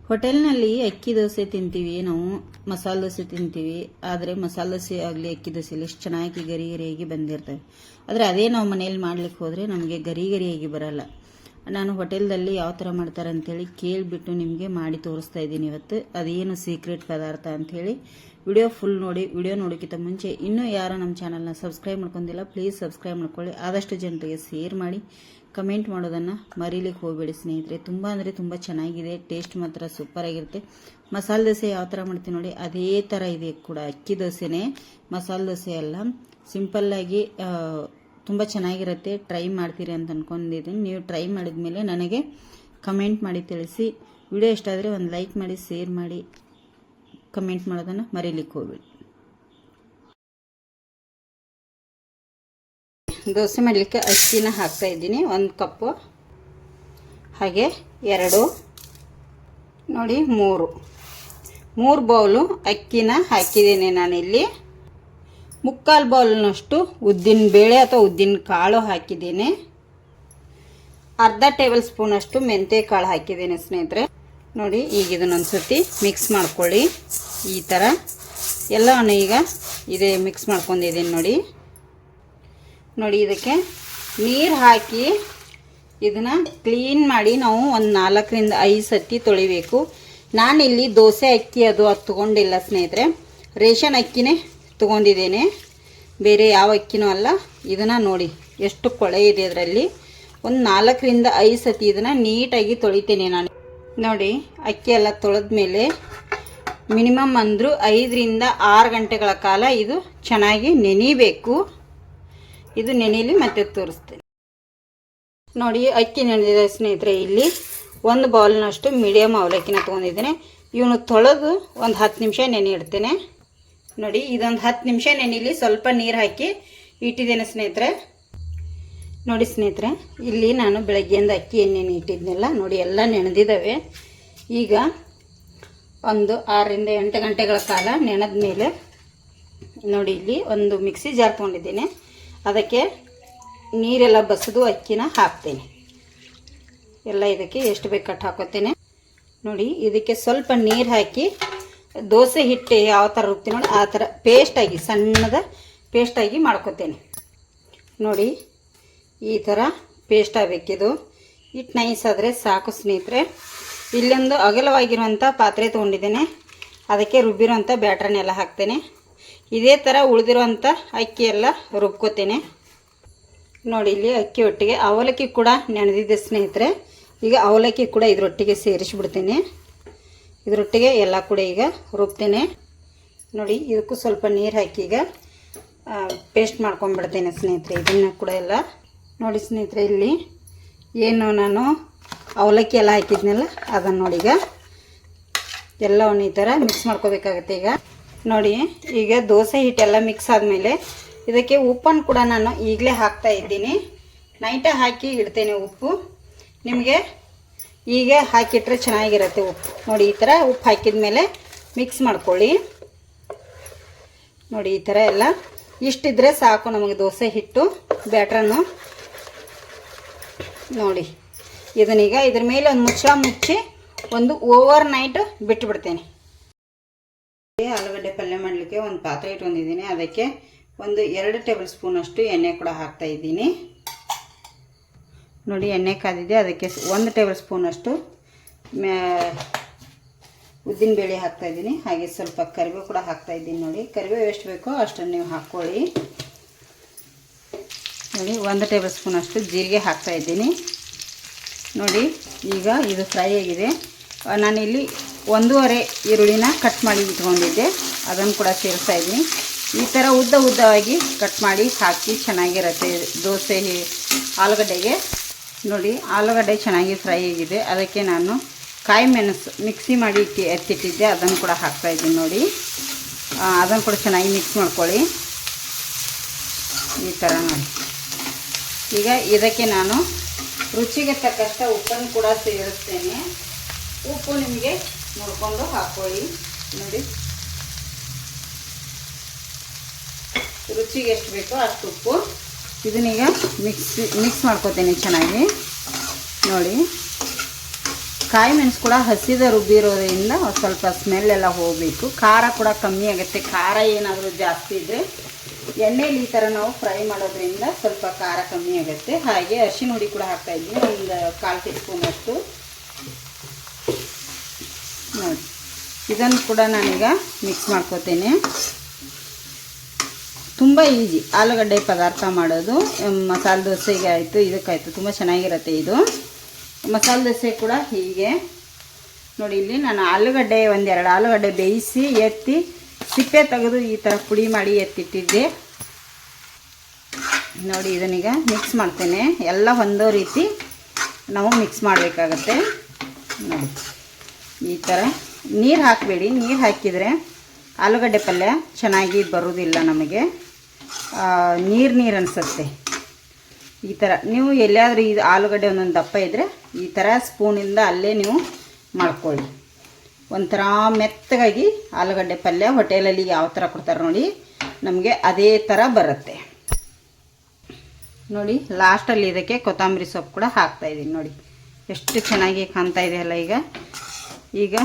ಹೋಟೆಲ್ನಲ್ಲಿ ಅಕ್ಕಿ ದೋಸೆ ತಿಂತೀವಿ ನಾವು, ಮಸಾಲೆ ದೋಸೆ ತಿಂತೀವಿ. ಆದರೆ ಮಸಾಲೆ ದೋಸೆ ಆಗಲಿ ಅಕ್ಕಿ ದೋಸೆ ಎಷ್ಟು ಚೆನ್ನಾಗಿ ಗರಿ ಗರಿಯಾಗಿ ಬಂದಿರ್ತವೆ. ಆದರೆ ಅದೇ ನಾವು ಮನೇಲಿ ಮಾಡ್ಲಿಕ್ಕೆ ಹೋದರೆ ನಮಗೆ ಗರಿ ಗರಿಯಾಗಿ ಬರಲ್ಲ. ನಾನು ಹೋಟೆಲ್ದಲ್ಲಿ ಯಾವ ಥರ ಮಾಡ್ತಾರೆ ಅಂಥೇಳಿ ಕೇಳಿಬಿಟ್ಟು ನಿಮಗೆ ಮಾಡಿ ತೋರಿಸ್ತಾ ಇದ್ದೀನಿ ಇವತ್ತು. ಅದೇನು ಸೀಕ್ರೆಟ್ ಪದಾರ್ಥ ಅಂಥೇಳಿ ವಿಡಿಯೋ ಫುಲ್ ನೋಡಿ. ವಿಡಿಯೋ ನೋಡೋಕ್ಕಿಂತ ಮುಂಚೆ ಇನ್ನೂ ಯಾರು ನಮ್ಮ ಚಾನಲ್ನ ಸಬ್ಸ್ಕ್ರೈಬ್ ಮಾಡ್ಕೊಂಡಿಲ್ಲ, ಪ್ಲೀಸ್ ಸಬ್ಸ್ಕ್ರೈಬ್ ಮಾಡ್ಕೊಳ್ಳಿ. ಆದಷ್ಟು ಜನರಿಗೆ ಶೇರ್ ಮಾಡಿ, ಕಮೆಂಟ್ ಮಾಡೋದನ್ನು ಮರೀಲಿಕ್ಕೆ ಹೋಗಬೇಡಿ ಸ್ನೇಹಿತರೆ. ತುಂಬ ಅಂದರೆ ತುಂಬ ಚೆನ್ನಾಗಿದೆ, ಟೇಸ್ಟ್ ಮಾತ್ರ ಸೂಪರ್ ಆಗಿರುತ್ತೆ. ಮಸಾಲೆ ದೋಸೆ ಯಾವ ಥರ ಮಾಡ್ತೀವಿ ನೋಡಿ ಅದೇ ಥರ ಇದೆ ಕೂಡ. ಅಕ್ಕಿ ದೋಸೆನೇ, ಮಸಾಲೆ ದೋಸೆ ಅಲ್ಲ. ಸಿಂಪಲ್ಲಾಗಿ ತುಂಬ ಚೆನ್ನಾಗಿರುತ್ತೆ. ಟ್ರೈ ಮಾಡ್ತೀರಿ ಅಂತ ಅಂದ್ಕೊಂಡಿದ್ದೀನಿ. ನೀವು ಟ್ರೈ ಮಾಡಿದ ಮೇಲೆ ನನಗೆ ಕಮೆಂಟ್ ಮಾಡಿ ತಿಳಿಸಿ. ವಿಡಿಯೋ ಇಷ್ಟ ಆದರೆ ಒಂದು ಲೈಕ್ ಮಾಡಿ, ಶೇರ್ ಮಾಡಿ, ಕಮೆಂಟ್ ಮಾಡೋದನ್ನು ಮರೀಲಿಕ್ಕೆ ಹೋಗಬೇಡಿ. ದೋಸೆ ಮಾಡಲಿಕ್ಕೆ ಅಕ್ಕಿನ ಹಾಕ್ತಾ ಇದ್ದೀನಿ, 1 ಕಪ್ಪು, ಹಾಗೆ 2 ನೋಡಿ 3 ಬೌಲು ಅಕ್ಕಿನ ಹಾಕಿದ್ದೀನಿ ನಾನಿಲ್ಲಿ. 3/4 ಬೌಲ್ನಷ್ಟು ಉದ್ದಿನ ಬೇಳೆ ಅಥವಾ ಉದ್ದಿನ ಕಾಳು ಹಾಕಿದ್ದೀನಿ. ಅರ್ಧ ಟೇಬಲ್ ಸ್ಪೂನಷ್ಟು ಮೆಂತ್ಯ ಕಾಳು ಹಾಕಿದ್ದೀನಿ ಸ್ನೇಹಿತರೆ. ನೋಡಿ, ಈಗ ಇದನ್ನೊಂದು ಸತಿ ಮಿಕ್ಸ್ ಮಾಡ್ಕೊಳ್ಳಿ. ಈ ಥರ ಎಲ್ಲವನ್ನು ಈಗ ಇದೇ ಮಿಕ್ಸ್ ಮಾಡ್ಕೊಂಡಿದ್ದೀನಿ ನೋಡಿ. ಇದಕ್ಕೆ ನೀರು ಹಾಕಿ ಇದನ್ನು ಕ್ಲೀನ್ ಮಾಡಿ ನಾವು ಒಂದು 4ರಿಂದ 5 ಸತಿ ತೊಳಿಬೇಕು. ನಾನಿಲ್ಲಿ ದೋಸೆ ಅಕ್ಕಿ ಅದು ತೊಗೊಂಡಿಲ್ಲ ಸ್ನೇಹಿತರೆ, ರೇಷನ್ ಅಕ್ಕಿನೇ ತೊಗೊಂಡಿದ್ದೇನೆ, ಬೇರೆ ಯಾವ ಅಕ್ಕಿನೂ ಅಲ್ಲ. ಇದನ್ನು ನೋಡಿ ಎಷ್ಟು ಕೊಳೆ ಇದೆ ಇದರಲ್ಲಿ. ಒಂದು 4ರಿಂದ 5 ಸತಿ ಇದನ್ನು ನೀಟಾಗಿ ತೊಳಿತೇನೆ ನಾನು. ನೋಡಿ, ಅಕ್ಕಿ ಎಲ್ಲ ತೊಳೆದ್ಮೇಲೆ ಮಿನಿಮಮ್ ಅಂದರೂ 5ರಿಂದ 6 ಗಂಟೆಗಳ ಕಾಲ ಇದು ಚೆನ್ನಾಗಿ ನೆನಿಬೇಕು. ಇದು ನೆನೆಯಲಿ ಮತ್ತೆ ತೋರಿಸ್ತೇನೆ ನೋಡಿ. ಅಕ್ಕಿ ನೆನೆದಿದೆ ಸ್ನೇಹಿತರೆ. ಇಲ್ಲಿ 1 ಬೌಲ್ನಷ್ಟು ಮೀಡಿಯಮ್ ಅವಲಕ್ಕಿನ ತೊಗೊಂಡಿದ್ದೇನೆ. ಇವನು ತೊಳೆದು ಒಂದು 10 ನಿಮಿಷ ನೆನೆ ಇಡ್ತೇನೆ ನೋಡಿ. ಇದೊಂದು 10 ನಿಮಿಷ ನೆನೆಯಲಿ ಸ್ವಲ್ಪ ನೀರು ಹಾಕಿ ಇಟ್ಟಿದ್ದೇನೆ ಸ್ನೇಹಿತರೆ. ನೋಡಿ ಸ್ನೇಹಿತರೆ, ಇಲ್ಲಿ ನಾನು ಬೆಳಗ್ಗೆಯಿಂದ ಅಕ್ಕಿ ನೆನೆ ಇಟ್ಟಿದ್ನೆಲ್ಲ ನೋಡಿ, ಎಲ್ಲ ನೆನೆದಿದ್ದಾವೆ. ಈಗ ಒಂದು 6ರಿಂದ 8 ಗಂಟೆಗಳ ಕಾಲ ನೆನೆದ ಮೇಲೆ ನೋಡಿ, ಇಲ್ಲಿ ಒಂದು ಮಿಕ್ಸಿ ಜಾರ್ ತೊಗೊಂಡಿದ್ದೇನೆ. ಅದಕ್ಕೆ ನೀರೆಲ್ಲ ಬಸಿದು ಅಕ್ಕಿನ ಹಾಕ್ತೇನೆ. ಎಲ್ಲ ಇದಕ್ಕೆ ಎಷ್ಟು ಬೇಕು ಕಟ್ ಹಾಕೋತೇನೆ ನೋಡಿ. ಇದಕ್ಕೆ ಸ್ವಲ್ಪ ನೀರು ಹಾಕಿ ದೋಸೆ ಹಿಟ್ಟು ಯಾವ ಥರ ರುಬ್ತೀನಿ ನೋಡಿ, ಆ ಥರ ಪೇಸ್ಟಾಗಿ, ಸಣ್ಣದ ಪೇಸ್ಟಾಗಿ ಮಾಡ್ಕೋತೇನೆ ನೋಡಿ. ಈ ಥರ ಪೇಸ್ಟ್ ಆಗಬೇಕಿದು. ಹಿಟ್ಟು ನೈಸ್ ಆದರೆ ಸಾಕು ಸ್ನೇಹಿತರೆ. ಇಲ್ಲೊಂದು ಅಗಲವಾಗಿರುವಂಥ ಪಾತ್ರೆ ತೊಗೊಂಡಿದ್ದೇನೆ, ಅದಕ್ಕೆ ರುಬ್ಬಿರೋಂಥ ಬ್ಯಾಟ್ರನ್ನೆಲ್ಲ ಹಾಕ್ತೇನೆ. ಇದೇ ಥರ ಉಳಿದಿರೋಂಥ ಅಕ್ಕಿ ಎಲ್ಲ ರುಬ್ಕೋತೇನೆ ನೋಡಿ. ಇಲ್ಲಿ ಅಕ್ಕಿ ಒಟ್ಟಿಗೆ ಅವಲಕ್ಕಿ ಕೂಡ ನೆನೆದಿದ್ದೆ ಸ್ನೇಹಿತರೆ. ಈಗ ಅವಲಕ್ಕಿ ಕೂಡ ಇದರೊಟ್ಟಿಗೆ ಸೇರಿಸಿಬಿಡ್ತೇನೆ. ಇದರೊಟ್ಟಿಗೆ ಎಲ್ಲ ಕೂಡ ಈಗ ರುಬ್ತೇನೆ ನೋಡಿ. ಇದಕ್ಕೂ ಸ್ವಲ್ಪ ನೀರು ಹಾಕಿ ಈಗ ಪೇಸ್ಟ್ ಮಾಡ್ಕೊಂಡ್ಬಿಡ್ತೇನೆ ಸ್ನೇಹಿತರೆ. ಇದನ್ನು ಕೂಡ ಎಲ್ಲ ನೋಡಿ ಸ್ನೇಹಿತರೆ. ಇಲ್ಲಿ ಏನು ನಾನು ಅವಲಕ್ಕಿ ಎಲ್ಲ ಹಾಕಿದ್ನಲ್ಲ ಅದನ್ನು ನೋಡಿ, ಈಗ ಎಲ್ಲವನ್ನು ಈ ಥರ ಮಿಕ್ಸ್ ಮಾಡ್ಕೋಬೇಕಾಗತ್ತೆ. ಈಗ ನೋಡಿ, ಈಗ ದೋಸೆ ಹಿಟ್ಟೆಲ್ಲ ಮಿಕ್ಸ್ ಆದಮೇಲೆ ಇದಕ್ಕೆ ಉಪ್ಪನ್ನು ಕೂಡ ನಾನು ಈಗಲೇ ಹಾಕ್ತಾ ಇದ್ದೀನಿ. ನೈಟ ಹಾಕಿ ಇಡ್ತೇನೆ ಉಪ್ಪು. ನಿಮಗೆ ಈಗ ಹಾಕಿಟ್ರೆ ಚೆನ್ನಾಗಿರುತ್ತೆ ಉಪ್ಪು ನೋಡಿ. ಈ ಥರ ಉಪ್ಪು ಹಾಕಿದ ಮೇಲೆ ಮಿಕ್ಸ್ ಮಾಡ್ಕೊಳ್ಳಿ ನೋಡಿ. ಈ ಥರ ಎಲ್ಲ ಇಷ್ಟಿದ್ರೆ ಸಾಕು ನಮಗೆ ದೋಸೆ ಹಿಟ್ಟು ಬ್ಯಾಟ್ರನ್ನು ನೋಡಿ. ಇದನ್ನೀಗ ಇದ್ರ ಮೇಲೆ ಒಂದು ಮುಚ್ಚಳ ಮುಚ್ಚಿ ಒಂದು ಓವರ್ ನೈಟ್ ಬಿಟ್ಟುಬಿಡ್ತೇನೆ. ಆಲೂಗಡ್ಡೆ ಪಲ್ಯ ಮಾಡಲಿಕ್ಕೆ ಒಂದು ಪಾತ್ರೆ ಇಟ್ಕೊಂಡಿದ್ದೀನಿ. ಅದಕ್ಕೆ ಒಂದು 2 ಟೇಬಲ್ ಸ್ಪೂನಷ್ಟು ಎಣ್ಣೆ ಕೂಡ ಹಾಕ್ತಾ ಇದ್ದೀನಿ ನೋಡಿ. ಎಣ್ಣೆ ಕಾದಿದೆ, ಅದಕ್ಕೆ 1 ಟೇಬಲ್ ಸ್ಪೂನಷ್ಟು ಉದ್ದಿನಬೇಳೆ ಹಾಕ್ತಾ ಇದ್ದೀನಿ. ಹಾಗೆ ಸ್ವಲ್ಪ ಕರಿಬೇವು ಕೂಡ ಹಾಕ್ತಾ ಇದ್ದೀನಿ ನೋಡಿ. ಕರಿಬೇವು ಎಷ್ಟು ಬೇಕೋ ಅಷ್ಟನ್ನು ನೀವು ಹಾಕ್ಕೊಳ್ಳಿ ನೋಡಿ. 1 ಟೇಬಲ್ ಸ್ಪೂನಷ್ಟು ಜೀರಿಗೆ ಹಾಕ್ತಾ ಇದ್ದೀನಿ ನೋಡಿ. ಈಗ ಇದು ಫ್ರೈ ಆಗಿದೆ. ನಾನಿಲ್ಲಿ 1.5 ಈರುಳ್ಳಿನ ಕಟ್ ಮಾಡಿ ಇಟ್ಕೊಂಡಿದ್ದೆ, ಅದನ್ನು ಕೂಡ ಸೇರಿಸ್ತಾ ಇದ್ದೀನಿ. ಈ ಥರ ಉದ್ದವಾಗಿ ಕಟ್ ಮಾಡಿ ಹಾಕಿ ಚೆನ್ನಾಗಿರುತ್ತೆ ದೋಸೆ ಆಲೂಗಡ್ಡೆಗೆ ನೋಡಿ. ಆಲೂಗಡ್ಡೆ ಚೆನ್ನಾಗಿ ಫ್ರೈ ಆಗಿದೆ. ಅದಕ್ಕೆ ನಾನು ಕಾಯಿ ಮೆಣಸು ಮಿಕ್ಸಿ ಮಾಡಿ ಎತ್ತಿಟ್ಟಿದ್ದೆ, ಅದನ್ನು ಕೂಡ ಹಾಕ್ತಾಯಿದ್ದೀನಿ ನೋಡಿ. ಅದನ್ನು ಕೂಡ ಚೆನ್ನಾಗಿ ಮಿಕ್ಸ್ ಮಾಡ್ಕೊಳ್ಳಿ ಈ ಥರ ನೋಡಿ. ಈಗ ಇದಕ್ಕೆ ನಾನು ರುಚಿಗೆ ತಕ್ಕಷ್ಟು ಉಪ್ಪನ್ನು ಕೂಡ ಸೇರಿಸ್ತೇನೆ. ಉಪ್ಪು ನಿಮಗೆ ನೋಡಿಕೊಂಡು ಹಾಕ್ಕೊಳ್ಳಿ ನೋಡಿ. ರುಚಿಗೆ ಎಷ್ಟು ಬೇಕೋ ಅಷ್ಟು ಉಪ್ಪು. ಇದನ್ನೀಗ ಮಿಕ್ಸ್ ಮಾಡ್ಕೋತೇನೆ ಚೆನ್ನಾಗಿ ನೋಡಿ. ಕಾಯಿ ಮೆಣಸು ಕೂಡ ಹಸಿದ ರುಬ್ಬಿರೋದ್ರಿಂದ ಸ್ವಲ್ಪ ಸ್ಮೆಲ್ ಎಲ್ಲ ಹೋಗಬೇಕು. ಖಾರ ಕೂಡ ಕಮ್ಮಿ ಆಗುತ್ತೆ. ಖಾರ ಏನಾದರೂ ಜಾಸ್ತಿ ಇದ್ದರೆ ಎಣ್ಣೆಲಿ ಈ ಥರ ನಾವು ಫ್ರೈ ಮಾಡೋದ್ರಿಂದ ಸ್ವಲ್ಪ ಖಾರ ಕಮ್ಮಿ ಆಗುತ್ತೆ. ಹಾಗೆ ಅರಿಶಿನ ಹುಡಿ ಕೂಡ ಹಾಕ್ತಾಯಿದ್ದೀನಿ, ಒಂದು 1/4 ಟೀ ಸ್ಪೂನಷ್ಟು. ನೋಡಿ, ಇದನ್ನು ಕೂಡ ನಾನೀಗ ಮಿಕ್ಸ್ ಮಾಡ್ಕೋತೇನೆ. ತುಂಬ ಈಸಿ ಆಲೂಗಡ್ಡೆ ಪದಾರ್ಥ ಮಾಡೋದು. ಮಸಾಲೆ ದೋಸೆಗೆ ಆಯಿತು, ಇದಕ್ಕಾಯಿತು, ತುಂಬ ಚೆನ್ನಾಗಿರುತ್ತೆ ಇದು. ಮಸಾಲೆ ದೋಸೆ ಕೂಡ ಹೀಗೆ ನೋಡಿ. ಇಲ್ಲಿ ನಾನು ಆಲೂಗಡ್ಡೆ 1-2 ಆಲೂಗಡ್ಡೆ ಬೇಯಿಸಿ ಎತ್ತಿ ಸಿಪ್ಪೆ ತೆಗೆದು ಈ ಥರ ಪುಡಿ ಮಾಡಿ ಎತ್ತಿಟ್ಟಿದ್ದೆ. ನೋಡಿ, ಇದನ್ನೀಗ ಮಿಕ್ಸ್ ಮಾಡ್ತೇನೆ. ಎಲ್ಲ ಹೊಂದೋ ರೀತಿ ನಾವು ಮಿಕ್ಸ್ ಮಾಡಬೇಕಾಗತ್ತೆ. ನೋಡಿ, ಈ ಥರ ನೀರು ಹಾಕಬೇಡಿ. ನೀರು ಹಾಕಿದರೆ ಆಲೂಗಡ್ಡೆ ಪಲ್ಯ ಚೆನ್ನಾಗಿ ಬರೋದಿಲ್ಲ ನಮಗೆ, ನೀರು ಅನಿಸುತ್ತೆ. ಈ ಥರ ನೀವು ಎಲ್ಲಿಯಾದರೂ ಇದು ಆಲೂಗಡ್ಡೆ ಒಂದೊಂದು ದಪ್ಪ ಇದ್ದರೆ ಈ ಥರ ಸ್ಪೂನಿಂದ ಅಲ್ಲೇ ನೀವು ಮಾಡ್ಕೊಳ್ಳಿ. ಒಂಥರ ಮೆತ್ತಗಾಗಿ ಆಲೂಗಡ್ಡೆ ಪಲ್ಯ ಹೋಟೆಲಲ್ಲಿ ಯಾವ ಥರ ಕೊಡ್ತಾರೆ ನೋಡಿ, ನಮಗೆ ಅದೇ ಥರ ಬರುತ್ತೆ. ನೋಡಿ, ಲಾಸ್ಟಲ್ಲಿ ಇದಕ್ಕೆ ಕೊತ್ತಂಬರಿ ಸೊಪ್ಪು ಕೂಡ ಹಾಕ್ತಾಯಿದ್ದೀನಿ. ನೋಡಿ ಎಷ್ಟು ಚೆನ್ನಾಗಿ ಕಾಣ್ತಾ ಇದೆಯಲ್ಲ. ಈಗ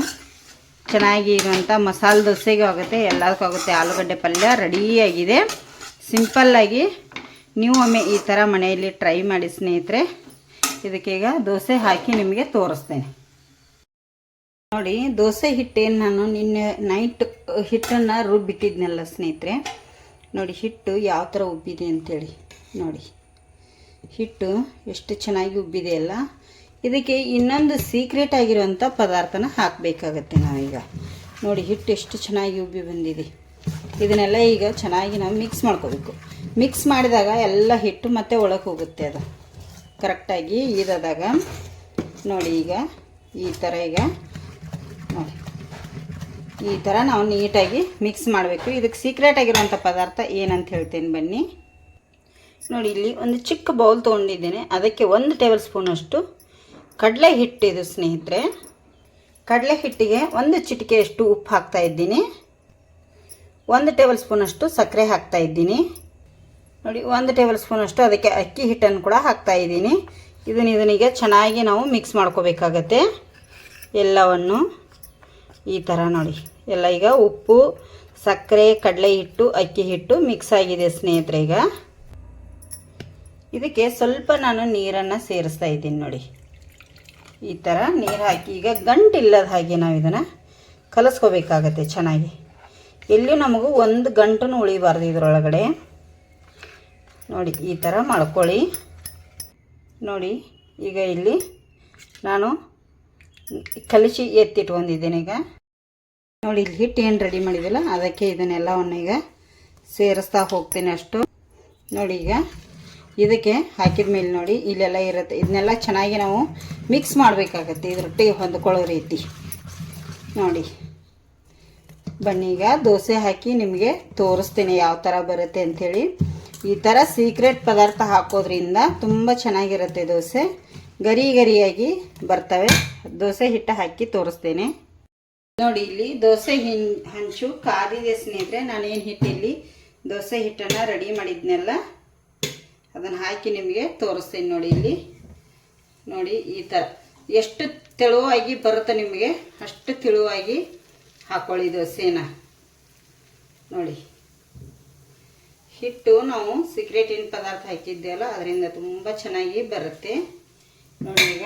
ಚೆನ್ನಾಗಿ ಇರುವಂಥ ಮಸಾಲೆ ದೋಸೆಗೂ ಆಗುತ್ತೆ, ಎಲ್ಲದಕ್ಕೂ ಆಗುತ್ತೆ. ಆಲೂಗಡ್ಡೆ ಪಲ್ಯ ರೆಡಿಯಾಗಿದೆ. ಸಿಂಪಲ್ಲಾಗಿ ನೀವು ಒಮ್ಮೆ ಈ ಥರ ಮನೆಯಲ್ಲಿ ಟ್ರೈ ಮಾಡಿ ಸ್ನೇಹಿತರೆ. ಇದಕ್ಕೀಗ ದೋಸೆ ಹಾಕಿ ನಿಮಗೆ ತೋರಿಸ್ತೇನೆ. ನೋಡಿ, ದೋಸೆ ಹಿಟ್ಟೇನು ನಾನು ನಿನ್ನೆ ನೈಟ್ ಹಿಟ್ಟನ್ನು ರುಬ್ಬಿಟ್ಟಿದ್ನಲ್ಲ ಸ್ನೇಹಿತರೆ. ನೋಡಿ ಹಿಟ್ಟು ಯಾವ ಥರ ಉಬ್ಬಿದೆ ಅಂಥೇಳಿ. ನೋಡಿ ಹಿಟ್ಟು ಎಷ್ಟು ಚೆನ್ನಾಗಿ ಉಬ್ಬಿದೆಯಲ್ಲ. ಇದಕ್ಕೆ ಇನ್ನೊಂದು ಸೀಕ್ರೆಟ್ ಆಗಿರುವಂಥ ಪದಾರ್ಥನ ಹಾಕಬೇಕಾಗತ್ತೆ ನಾವೀಗ. ನೋಡಿ, ಹಿಟ್ಟು ಎಷ್ಟು ಚೆನ್ನಾಗಿ ಉಬ್ಬಿ ಬಂದಿದೆ. ಇದನ್ನೆಲ್ಲ ಈಗ ಚೆನ್ನಾಗಿ ನಾವು ಮಿಕ್ಸ್ ಮಾಡ್ಕೋಬೇಕು. ಮಿಕ್ಸ್ ಮಾಡಿದಾಗ ಎಲ್ಲ ಹಿಟ್ಟು ಮತ್ತೆ ಒಳಗೆ ಹೋಗುತ್ತೆ. ಅದು ಕರೆಕ್ಟಾಗಿ ಇದಾದಾಗ ನೋಡಿ, ಈಗ ಈ ಥರ ನೋಡಿ ಈ ಥರ ನಾವು ನೀಟಾಗಿ ಮಿಕ್ಸ್ ಮಾಡಬೇಕು. ಇದಕ್ಕೆ ಸೀಕ್ರೆಟ್ ಆಗಿರುವಂಥ ಪದಾರ್ಥ ಏನಂತ ಹೇಳ್ತೇನೆ ಬನ್ನಿ. ನೋಡಿ, ಇಲ್ಲಿ ಒಂದು ಚಿಕ್ಕ ಬೌಲ್ ತೊಗೊಂಡಿದ್ದೇನೆ. ಅದಕ್ಕೆ 1 ಟೇಬಲ್ ಸ್ಪೂನಷ್ಟು ಕಡಲೆ ಹಿಟ್ಟಿದು ಸ್ನೇಹಿತರೆ. ಕಡಲೆ ಹಿಟ್ಟಿಗೆ 1 ಚಿಟಿಕೆಯಷ್ಟು ಉಪ್ಪು ಹಾಕ್ತಾಯಿದ್ದೀನಿ. 1 ಟೇಬಲ್ ಸ್ಪೂನಷ್ಟು ಸಕ್ಕರೆ ಹಾಕ್ತಾಯಿದ್ದೀನಿ. ನೋಡಿ, 1 ಟೇಬಲ್ ಸ್ಪೂನಷ್ಟು ಅದಕ್ಕೆ ಅಕ್ಕಿ ಹಿಟ್ಟನ್ನು ಕೂಡ ಹಾಕ್ತಾಯಿದ್ದೀನಿ. ಇದನ್ನೀಗ ಚೆನ್ನಾಗಿ ನಾವು ಮಿಕ್ಸ್ ಮಾಡ್ಕೋಬೇಕಾಗತ್ತೆ ಎಲ್ಲವನ್ನು. ಈ ಥರ ನೋಡಿ, ಎಲ್ಲ ಈಗ ಉಪ್ಪು, ಸಕ್ಕರೆ, ಕಡಲೆ ಹಿಟ್ಟು, ಅಕ್ಕಿ ಹಿಟ್ಟು ಮಿಕ್ಸ್ ಆಗಿದೆ ಸ್ನೇಹಿತರೆ. ಈಗ ಇದಕ್ಕೆ ಸ್ವಲ್ಪ ನಾನು ನೀರನ್ನು ಸೇರಿಸ್ತಾ ಇದ್ದೀನಿ. ನೋಡಿ, ಈ ಥರ ನೀರು ಹಾಕಿ ಈಗ ಗಂಟಿಲ್ಲದ ಹಾಗೆ ನಾವು ಇದನ್ನು ಕಲಸ್ಕೋಬೇಕಾಗತ್ತೆ ಚೆನ್ನಾಗಿ. ಎಲ್ಲಿಯೂ ನಮಗೂ ಒಂದು ಗಂಟು ಉಳಿಬಾರ್ದು ಇದರೊಳಗಡೆ. ನೋಡಿ, ಈ ಥರ ಮಾಡ್ಕೊಳ್ಳಿ. ನೋಡಿ, ಈಗ ಇಲ್ಲಿ ನಾನು ಕಲಿಸಿ ಎತ್ತಿಟ್ಕೊಂಡಿದ್ದೇನೆ. ಈಗ ನೋಡಿ, ಇಲ್ಲಿ ಹಿಟ್ಟು ಏನು ರೆಡಿ ಮಾಡಿದಿಲ್ಲ ಅದಕ್ಕೆ ಇದನ್ನೆಲ್ಲವನ್ನು ಈಗ ಸೇರಿಸ್ತಾ ಹೋಗ್ತೇನೆ ಅಷ್ಟು. ನೋಡಿ, ಈಗ ಇದಕ್ಕೆ ಹಾಕಿದ ಮೇಲೆ ನೋಡಿ ಇಲ್ಲೆಲ್ಲ ಇರುತ್ತೆ. ಇದನ್ನೆಲ್ಲ ಚೆನ್ನಾಗಿ ನಾವು ಮಿಕ್ಸ್ ಮಾಡಬೇಕಾಗತ್ತೆ ಇದರೊಟ್ಟಿಗೆ ಹೊಂದ್ಕೊಳ್ಳೋ ರೀತಿ. ನೋಡಿ, ಬನ್ನಿ ಈಗ ದೋಸೆ ಹಾಕಿ ನಿಮಗೆ ತೋರಿಸ್ತೇನೆ ಯಾವ ಥರ ಬರುತ್ತೆ ಅಂಥೇಳಿ. ಈ ಥರ ಸೀಕ್ರೆಟ್ ಪದಾರ್ಥ ಹಾಕೋದ್ರಿಂದ ತುಂಬ ಚೆನ್ನಾಗಿರುತ್ತೆ ದೋಸೆ. ಗರಿ ಗರಿಯಾಗಿ ಬರ್ತವೆ. ದೋಸೆ ಹಿಟ್ಟು ಹಾಕಿ ತೋರಿಸ್ತೇನೆ. ನೋಡಿ, ಇಲ್ಲಿ ದೋಸೆ ಹಂಚು ಕಾದಿದೆ ಸ್ನೇಹಿತರೆ. ನಾನೇನು ಹಿಟ್ಟಿಲ್ಲಿ ದೋಸೆ ಹಿಟ್ಟನ್ನು ರೆಡಿ ಮಾಡಿದ್ನೆಲ್ಲ ಅದನ್ನು ಹಾಕಿ ನಿಮಗೆ ತೋರಿಸ್ತೇನೆ. ನೋಡಿ, ಇಲ್ಲಿ ನೋಡಿ ಈ ಥರ ಎಷ್ಟು ತೆಳುವಾಗಿ ಬರುತ್ತೆ ನಿಮಗೆ ಅಷ್ಟು ತೆಳುವಾಗಿ ಹಾಕೊಳ್ಳಿ ದೋಸೆನ. ನೋಡಿ, ಹಿಟ್ಟು ನಾವು ಸೀಕ್ರೆಟಿನ ಪದಾರ್ಥ ಹಾಕಿದ್ದೇವಲ್ಲ ಅದರಿಂದ ತುಂಬ ಚೆನ್ನಾಗಿ ಬರುತ್ತೆ. ನೋಡಿ, ಈಗ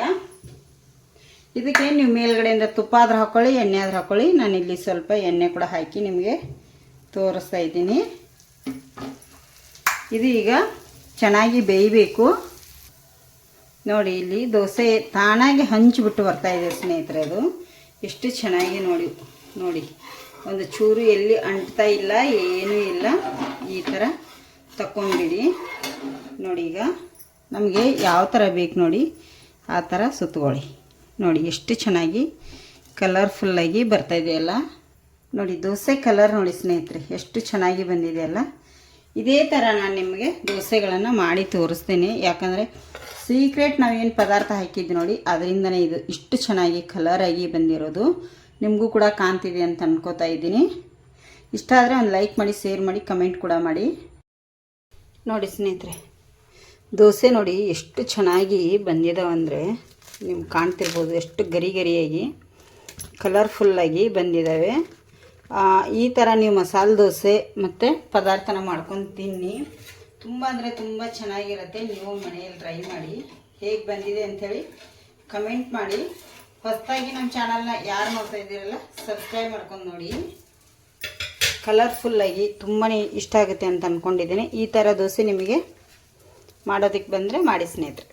ಇದಕ್ಕೆ ನೀವು ಮೇಲ್ಗಡೆಯಿಂದ ತುಪ್ಪ ಆದ್ರೂ ಹಾಕ್ಕೊಳ್ಳಿ, ಎಣ್ಣೆ ಆದ್ರೂ ಹಾಕ್ಕೊಳ್ಳಿ. ನಾನಿಲ್ಲಿ ಸ್ವಲ್ಪ ಎಣ್ಣೆ ಕೂಡ ಹಾಕಿ ನಿಮಗೆ ತೋರಿಸ್ತಾ ಇದ್ದೀನಿ. ಇದು ಈಗ ಚೆನ್ನಾಗಿ ಬೇಯಬೇಕು. ನೋಡಿ, ಇಲ್ಲಿ ದೋಸೆ ತಾನಾಗಿ ಹಂಚಿಬಿಟ್ಟು ಬರ್ತಾಯಿದೆ ಸ್ನೇಹಿತರೆ. ಅದು ಎಷ್ಟು ಚೆನ್ನಾಗಿ ನೋಡಿ ಒಂದು ಚೂರು ಎಲ್ಲಿ ಅಂಟ್ತಾ ಇಲ್ಲ, ಏನೂ ಇಲ್ಲ. ಈ ಥರ ತಗೊಂಡ್ಬಿಡಿ. ನೋಡಿ, ಈಗ ನಮಗೆ ಯಾವ ಥರ ಬೇಕು ನೋಡಿ ಆ ಥರ ಸುತ್ತಕೊಳ್ಳಿ. ನೋಡಿ, ಎಷ್ಟು ಚೆನ್ನಾಗಿ ಕಲರ್ಫುಲ್ಲಾಗಿ ಬರ್ತಾಯಿದೆಯಲ್ಲ. ನೋಡಿ, ದೋಸೆ ಕಲರ್ ನೋಡಿ ಸ್ನೇಹಿತರೆ ಎಷ್ಟು ಚೆನ್ನಾಗಿ ಬಂದಿದೆಯಲ್ಲ. ಇದೇ ಥರ ನಾನು ನಿಮಗೆ ದೋಸೆಗಳನ್ನು ಮಾಡಿ ತೋರಿಸ್ತೇನೆ. ಯಾಕಂದರೆ ಸೀಕ್ರೆಟ್ ನಾವೇನು ಪದಾರ್ಥ ಹಾಕಿದ್ದು ನೋಡಿ ಅದರಿಂದನೇ ಇದು ಇಷ್ಟು ಚೆನ್ನಾಗಿ ಕಲರಾಗಿ ಬಂದಿರೋದು. ನಿಮಗೂ ಕೂಡ ಕಾಣ್ತಿದೆ ಅಂತ ಅನ್ಕೋತಾ ಇದ್ದೀನಿ. ಇಷ್ಟ ಆದರೆ ಒಂದು ಲೈಕ್ ಮಾಡಿ, ಶೇರ್ ಮಾಡಿ, ಕಮೆಂಟ್ ಕೂಡ ಮಾಡಿ. ನೋಡಿ ಸ್ನೇಹಿತರೆ, ದೋಸೆ ನೋಡಿ ಎಷ್ಟು ಚೆನ್ನಾಗಿ ಬಂದಿದಾವಂದರೆ ನಿಮ್ಗೆ ಕಾಣ್ತಿರ್ಬೋದು ಎಷ್ಟು ಗರಿ ಗರಿಯಾಗಿ ಕಲರ್ಫುಲ್ಲಾಗಿ ಬಂದಿದ್ದಾವೆ. ಈ ಥರ ನೀವು ಮಸಾಲೆ ದೋಸೆ ಮತ್ತು ಪದಾರ್ಥನ ಮಾಡ್ಕೊಂಡು ತಿನ್ನಿ. ತುಂಬ ಅಂದರೆ ತುಂಬ ಚೆನ್ನಾಗಿರುತ್ತೆ. ನೀವು ಮನೆಯಲ್ಲಿ ಟ್ರೈ ಮಾಡಿ, ಹೇಗೆ ಬಂದಿದೆ ಅಂಥೇಳಿ ಕಮೆಂಟ್ ಮಾಡಿ. ಹೊಸದಾಗಿ ನಮ್ಮ ಚಾನಲ್ನ ಯಾರು ನೋಡ್ತಾ ಇದ್ದೀರಲ್ಲ ಸಬ್ಸ್ಕ್ರೈಬ್ ಮಾಡ್ಕೊಂಡು ನೋಡಿ. ಕಲರ್ಫುಲ್ಲಾಗಿ ತುಂಬಾ ಇಷ್ಟ ಆಗುತ್ತೆ ಅಂತ ಅಂದ್ಕೊಂಡಿದ್ದೀನಿ. ಈ ಥರ ದೋಸೆ ನಿಮಗೆ ಮಾಡೋದಕ್ಕೆ ಬಂದರೆ ಮಾಡಿ ಸ್ನೇಹಿತರೆ.